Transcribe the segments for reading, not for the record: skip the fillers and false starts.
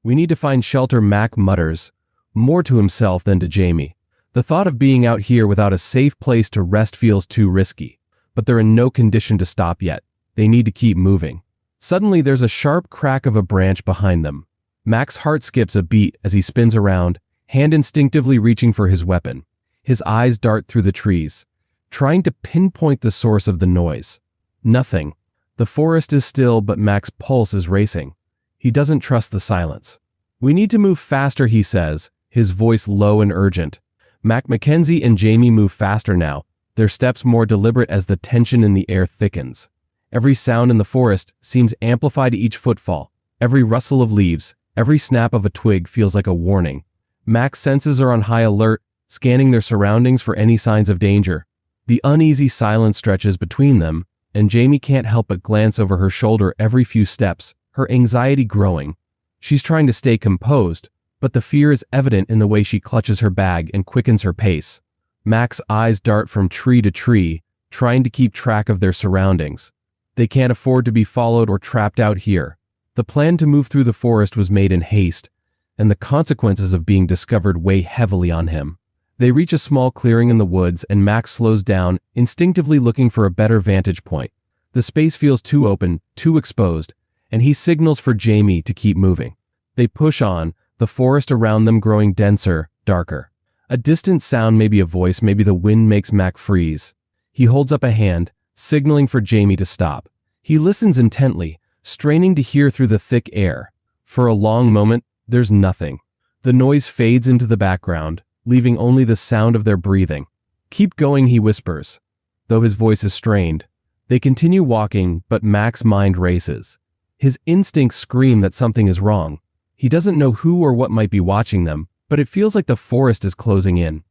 "We need to find shelter," Mac mutters, more to himself than to Jamie. The thought of being out here without a safe place to rest feels too risky, but they're in no condition to stop yet. They need to keep moving. Suddenly, there's a sharp crack of a branch behind them. Mac's heart skips a beat as he spins around, hand instinctively reaching for his weapon. His eyes dart through the trees, trying to pinpoint the source of the noise. Nothing. The forest is still, but Mac's pulse is racing. He doesn't trust the silence. "We need to move faster," he says, his voice low and urgent. Mackenzie and Jamie move faster now, their steps more deliberate as the tension in the air thickens. Every sound in the forest seems amplified each footfall. Every rustle of leaves, every snap of a twig feels like a warning. Mac's senses are on high alert, scanning their surroundings for any signs of danger. The uneasy silence stretches between them, and Jamie can't help but glance over her shoulder every few steps, her anxiety growing. She's trying to stay composed, but the fear is evident in the way she clutches her bag and quickens her pace. Mac's eyes dart from tree to tree, trying to keep track of their surroundings. They can't afford to be followed or trapped out here. The plan to move through the forest was made in haste, and the consequences of being discovered weigh heavily on him. They reach a small clearing in the woods, and Mac slows down, instinctively looking for a better vantage point. The space feels too open, too exposed, and he signals for Jamie to keep moving. They push on, the forest around them growing denser, darker. A distant sound, maybe a voice, maybe the wind, makes Mac freeze. He holds up a hand, signaling for Jamie to stop. He listens intently, straining to hear through the thick air. For a long moment, there's nothing. The noise fades into the background, leaving only the sound of their breathing. "Keep going," he whispers, though his voice is strained. They continue walking, but Mac's mind races. His instincts scream that something is wrong. He doesn't know who or what might be watching them, but it feels like the forest is closing in.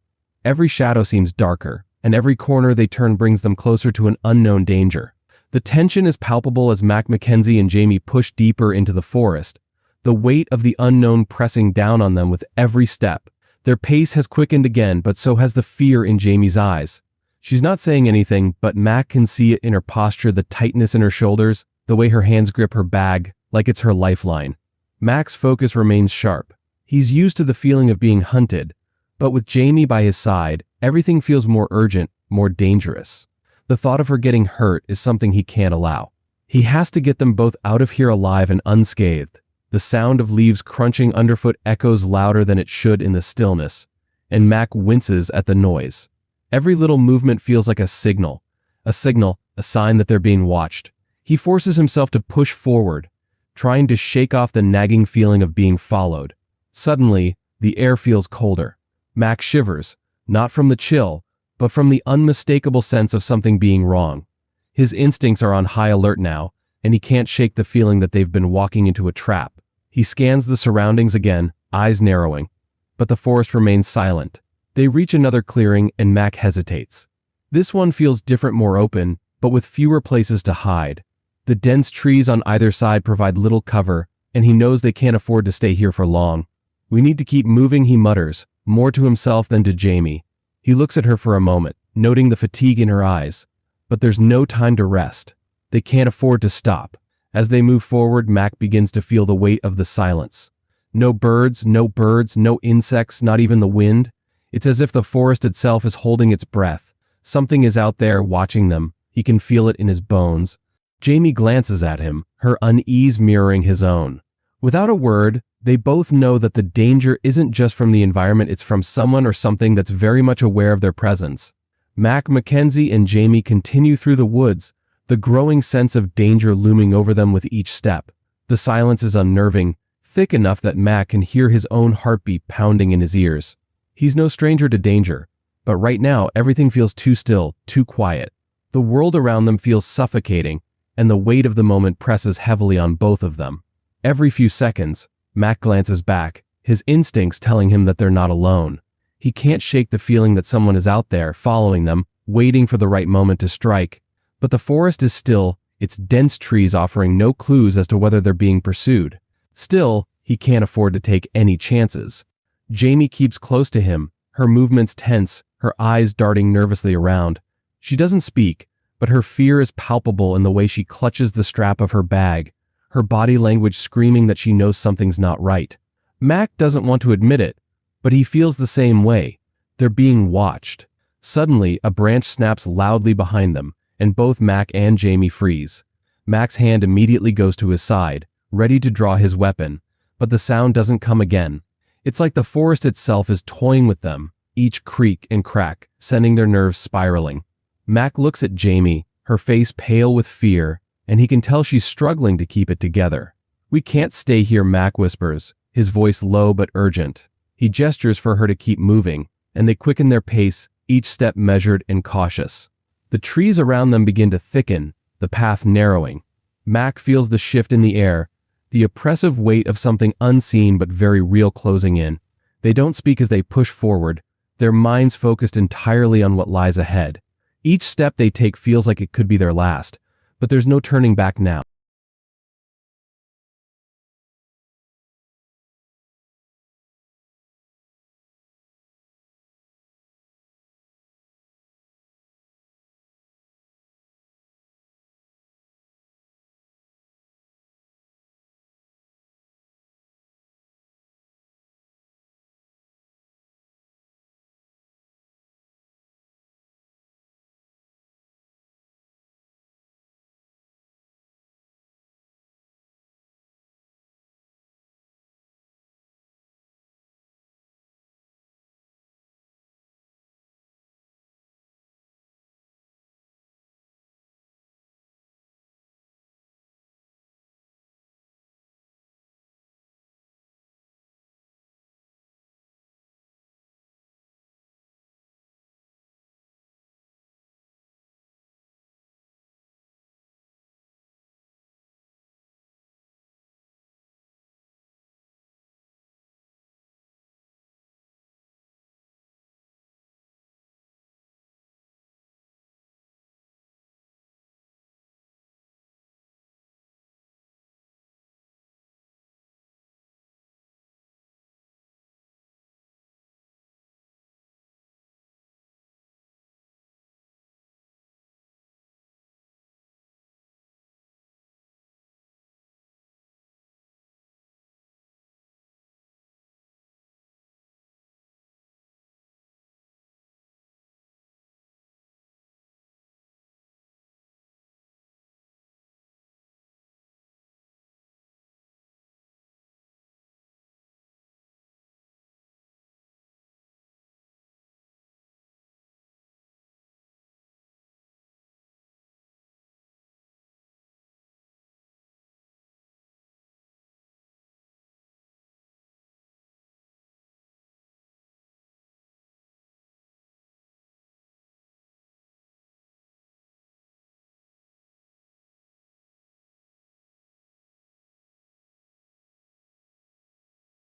Every shadow seems darker, and every corner they turn brings them closer to an unknown danger. The tension is palpable as Mackenzie and Jamie push deeper into the forest, the weight of the unknown pressing down on them with every step. Their pace has quickened again, but so has the fear in Jamie's eyes. She's not saying anything, but Mac can see it in her posture, the tightness in her shoulders, the way her hands grip her bag, like it's her lifeline. Mac's focus remains sharp. He's used to the feeling of being hunted, but with Jamie by his side, everything feels more urgent, more dangerous. The thought of her getting hurt is something he can't allow. He has to get them both out of here alive and unscathed. The sound of leaves crunching underfoot echoes louder than it should in the stillness, and Mac winces at the noise. Every little movement feels like a signal, a sign that they're being watched. He forces himself to push forward, trying to shake off the nagging feeling of being followed. Suddenly, the air feels colder. Mac shivers, not from the chill, but from the unmistakable sense of something being wrong. His instincts are on high alert now, and he can't shake the feeling that they've been walking into a trap. He scans the surroundings again, eyes narrowing, but the forest remains silent. They reach another clearing, and Mac hesitates. This one feels different, more open, but with fewer places to hide. The dense trees on either side provide little cover, and he knows they can't afford to stay here for long. "We need to keep moving," he mutters, more to himself than to Jamie. He looks at her for a moment, noting the fatigue in her eyes, but there's no time to rest. They can't afford to stop. As they move forward, Mac begins to feel the weight of the silence. No birds, no insects, not even the wind. It's as if the forest itself is holding its breath. Something is out there watching them. He can feel it in his bones. Jamie glances at him, her unease mirroring his own. Without a word, they both know that the danger isn't just from the environment, it's from someone or something that's very much aware of their presence. Mackenzie and Jamie continue through the woods, the growing sense of danger looming over them with each step. The silence is unnerving, thick enough that Mac can hear his own heartbeat pounding in his ears. He's no stranger to danger, but right now everything feels too still, too quiet. The world around them feels suffocating, and the weight of the moment presses heavily on both of them. Every few seconds, Mac glances back, his instincts telling him that they're not alone. He can't shake the feeling that someone is out there, following them, waiting for the right moment to strike. But the forest is still, its dense trees offering no clues as to whether they're being pursued. Still, he can't afford to take any chances. Jamie keeps close to him, her movements tense, her eyes darting nervously around. She doesn't speak, but her fear is palpable in the way she clutches the strap of her bag, her body language screaming that she knows something's not right. Mac doesn't want to admit it, but he feels the same way. They're being watched. Suddenly, a branch snaps loudly behind them, and both Mac and Jamie freeze. Mac's hand immediately goes to his side, ready to draw his weapon, but the sound doesn't come again. It's like the forest itself is toying with them, each creak and crack, sending their nerves spiraling. Mac looks at Jamie, her face pale with fear, and he can tell she's struggling to keep it together. "We can't stay here," Mac whispers, his voice low but urgent. He gestures for her to keep moving, and they quicken their pace, each step measured and cautious. The trees around them begin to thicken, the path narrowing. Mac feels the shift in the air, the oppressive weight of something unseen but very real closing in. They don't speak as they push forward, their minds focused entirely on what lies ahead. Each step they take feels like it could be their last, but there's no turning back now.